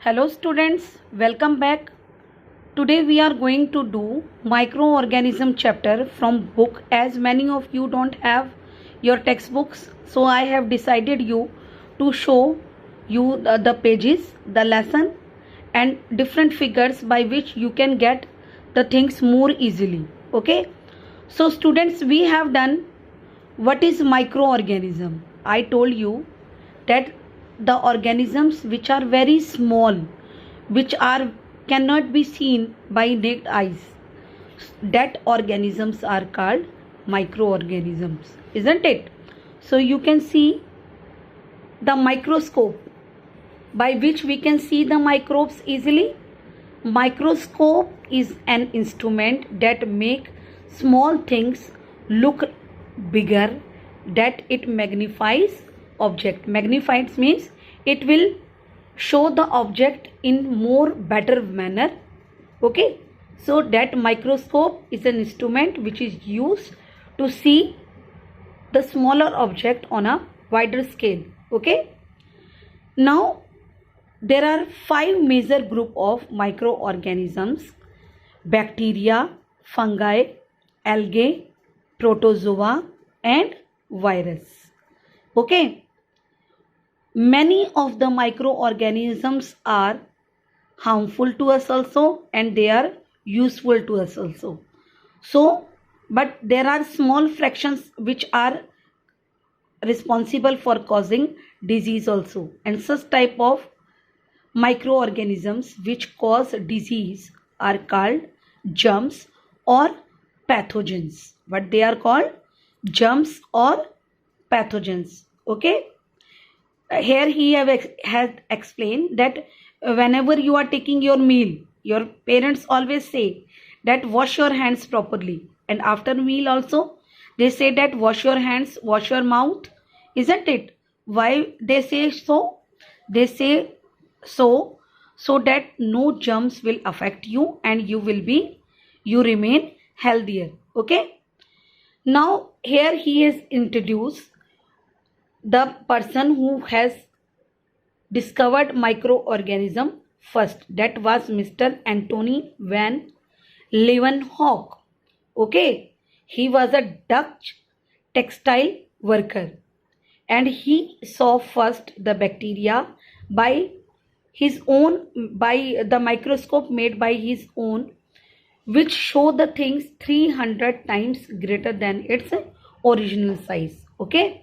Hello students, welcome back. Today we are going to do microorganism chapter from book. As many of you don't have your textbooks, so I have decided you to show you the pages, the lesson and different figures by which you can get the things more easily. Okay, so students, we have done what is microorganism. I told you that the organisms which are very small, which are cannot be seen by naked eyes, that organisms are called microorganisms, isn't it? So you can see the microscope by which we can see the microbes easily. Microscope is an instrument that make small things look bigger, that it magnifies object. Magnifies means it will show the object in more better manner. Okay, so that microscope is an instrument which is used to see the smaller object on a wider scale. Okay, now there are 5 major group of microorganisms: bacteria, fungi, algae, protozoa and virus. Okay, many of the microorganisms are harmful to us also, and they are useful to us also. So, but there are small fractions which are responsible for causing disease also, and such type of microorganisms which cause disease are called germs or pathogens. What they are called? Germs or pathogens. Okay, here he has explained that whenever you are taking your meal, your parents always say that wash your hands properly, and after meal also they say that wash your hands, wash your mouth, isn't it? Why they say so? They say so that no germs will affect you and you remain healthier. Okay, now here he has introduced the person who has discovered microorganism first. That was Mr. Anthony van Leeuwenhoek. Okay, he was a Dutch textile worker, and he saw first the bacteria by the microscope made by his own, which show the things 300 times greater than its original size. Okay,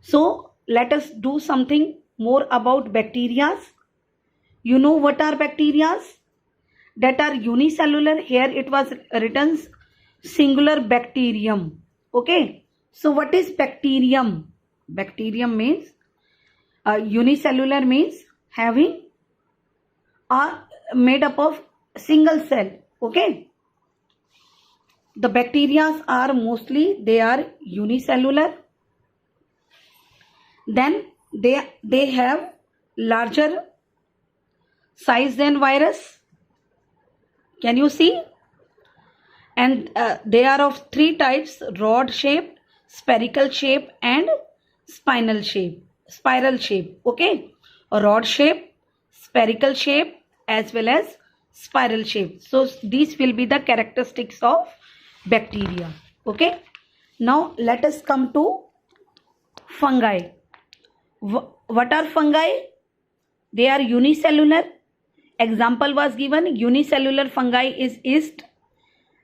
so let us do something more about bacteria. You know what are bacteria? That are unicellular. Here it was written singular bacterium. Okay, so what is bacterium? Bacterium means unicellular, means having made up of single cell. Okay, the bacteria are mostly, they are unicellular. Then they have larger size than virus. Can you see? And they are of 3 types: rod shape, spherical shape and spiral shape. Okay, a rod shape, spherical shape as well as spiral shape. So these will be the characteristics of bacteria. Okay, now let us come to fungi. What are fungi? They are unicellular. Example was given. Unicellular fungi is yeast.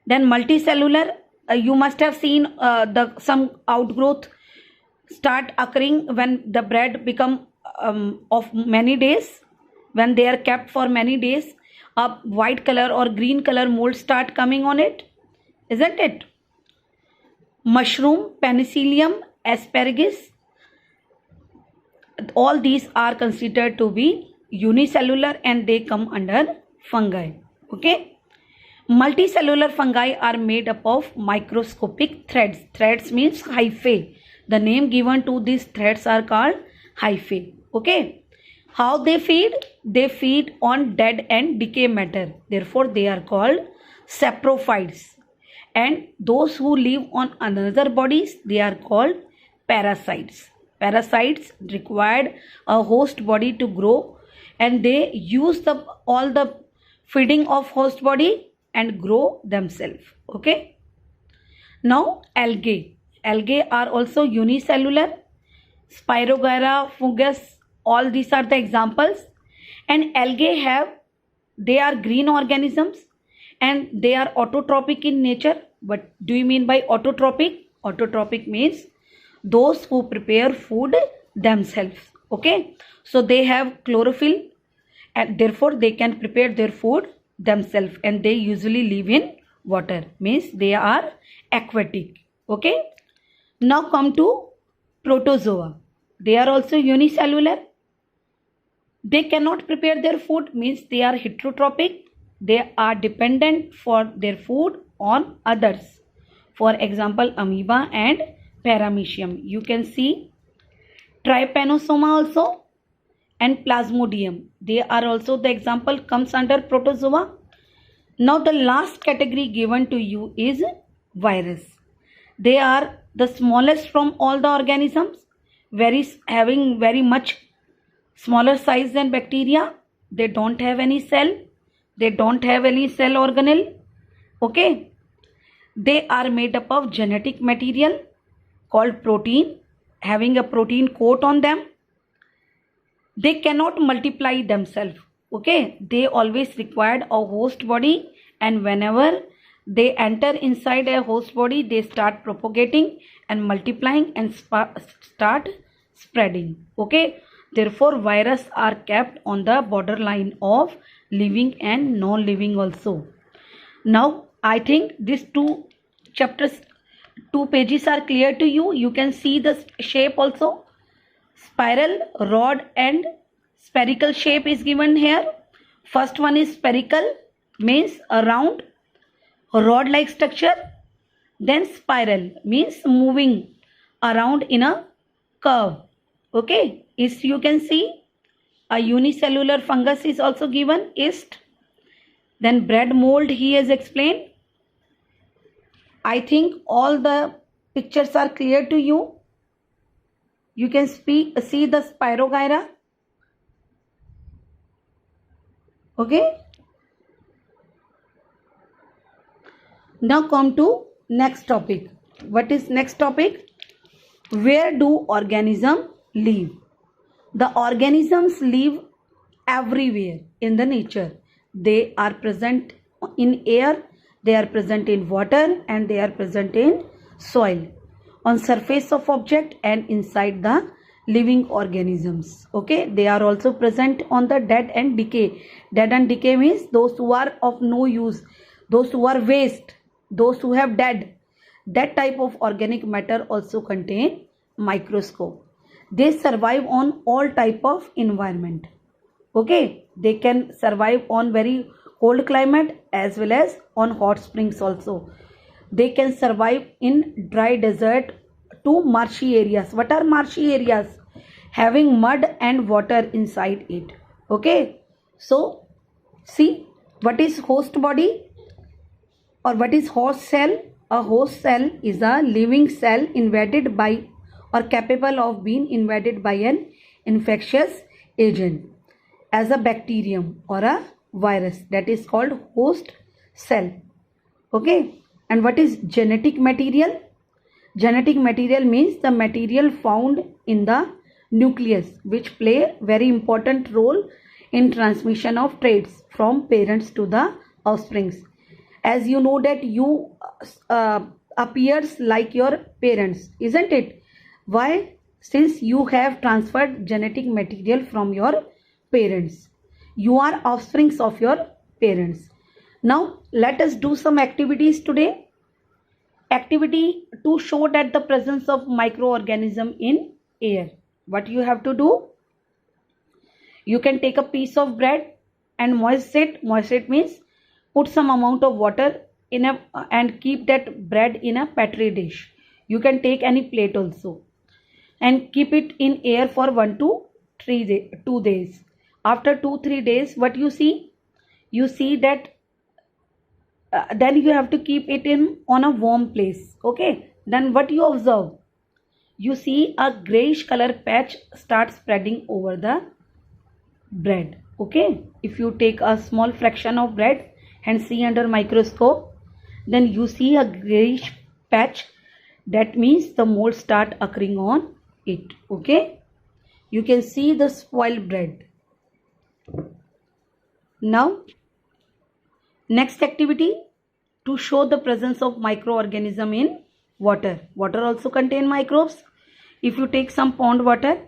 Then multicellular, you must have seen some outgrowth start occurring when the bread become of many days. When they are kept for many days, a white color or green color mold start coming on it, isn't it? Mushroom, penicillium, asparagus, all these are considered to be unicellular and they come under fungi. Okay, multicellular fungi are made up of microscopic threads. Threads means hyphae. The name given to these threads are called hyphae. Okay, how they feed? They feed on dead and decay matter. Therefore, they are called saprophytes. And those who live on another bodies, they are called parasites. Parasites required a host body to grow and they use the all the feeding of host body and grow themselves. Okay, now algae are also unicellular. Spirogyra, fungus, all these are the examples. And algae they are green organisms and they are autotrophic in nature. What do you mean by autotrophic? Autotrophic means those who prepare food themselves. Okay, so they have chlorophyll and therefore they can prepare their food themselves, and they usually live in water, means they are aquatic. Okay, now come to protozoa. They are also unicellular. They cannot prepare their food, means they are heterotrophic. They are dependent for their food on others. For example, amoeba and paramecium. You can see trypanosoma also and plasmodium. They are also the example, comes under protozoa. Now the last category given to you is virus. They are the smallest from all the organisms, having very much smaller size than bacteria. They don't have any cell. They don't have any cell organelle. Okay, they are made up of genetic material called protein, having a protein coat on them. They cannot multiply themselves. Okay, they always required a host body, and whenever they enter inside a host body, they start propagating and multiplying and start spreading. Okay, therefore viruses are kept on the borderline of living and non-living also. Now I think these two pages are clear to you. You can see the shape also. Spiral, rod and spherical shape is given here. First one is spherical, means a round rod like structure. Then spiral means moving around in a curve. Okay, is you can see a unicellular fungus is also given, yeast. Then bread mold he has explained. I think all the pictures are clear to you. You can see the Spirogyra. Okay. Now come to next topic. What is next topic? Where do organisms live? The organisms live everywhere in the nature. They are present in air, they are present in water, and they are present in soil, on surface of object and inside the living organisms. Okay, they are also present on the dead and decay. Dead and decay means those who are of no use, those who are waste, those who have dead. That type of organic matter also contain microscope. They survive on all type of environment. Okay, they can survive on very cold climate as well as on hot springs also. They can survive in dry desert to marshy areas. What are marshy areas? Having mud and water inside it. Okay, so see, what is host body or what is host cell? A host cell is a living cell invaded by or capable of being invaded by an infectious agent, as a bacterium or a virus. That is called host cell. Okay, and what is genetic material? Genetic material means the material found in the nucleus, which play very important role in transmission of traits from parents to the offsprings. As you know that you appears like your parents, isn't it? Why? Since you have transferred genetic material from your parents. You are offsprings of your parents. Now let us do some activities today. Activity to show that the presence of microorganism in air. What you have to do? You can take a piece of bread and moist it. Moist it means put some amount of water in and keep that bread in a petri dish. You can take any plate also and keep it in air for 1 to 2 days. After 2-3 days, what you see? You see that then you have to keep it on a warm place. Okay, then what you observe? You see a grayish color patch start spreading over the bread. Okay, if you take a small fraction of bread and see under microscope, then you see a grayish patch. That means the mold start occurring on it. Okay, you can see the spoiled bread. Now, next activity, to show the presence of microorganism in water. Water also contain microbes. If you take some pond water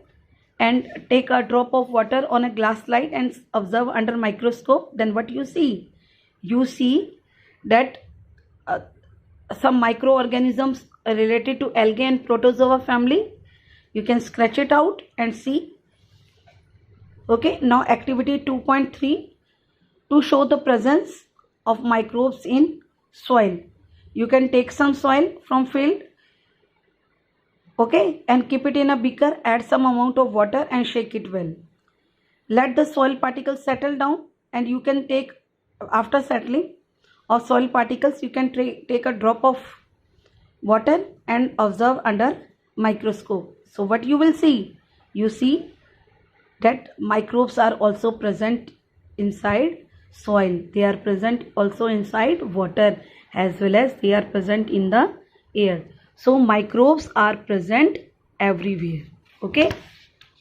and take a drop of water on a glass slide and observe under microscope, then what you see? You see that some microorganisms related to algae and protozoa family. You can scratch it out and see. Okay, now activity 2.3, to show the presence of microbes in soil. You can take some soil from field, okay, and keep it in a beaker, add some amount of water and shake it well. Let the soil particles settle down, and you can take, after settling of soil particles, you can take a drop of water and observe under microscope. So what you will see? You see that microbes are also present inside soil. They are present also inside water, as well as they are present in the air. So microbes are present everywhere. Okay,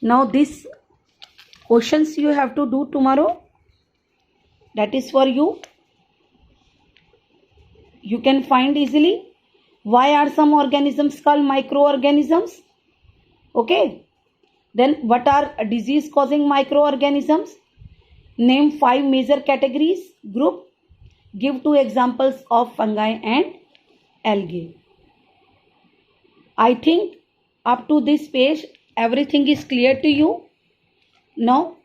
now this questions you have to do tomorrow, that is for you. You can find easily. Why are some organisms called microorganisms? Okay, then what are disease causing microorganisms? Name 5 major categories group. Give 2 examples of fungi and algae. I think up to this page everything is clear to you. Now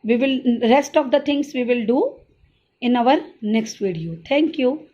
rest of the things we will do in our next video. Thank you.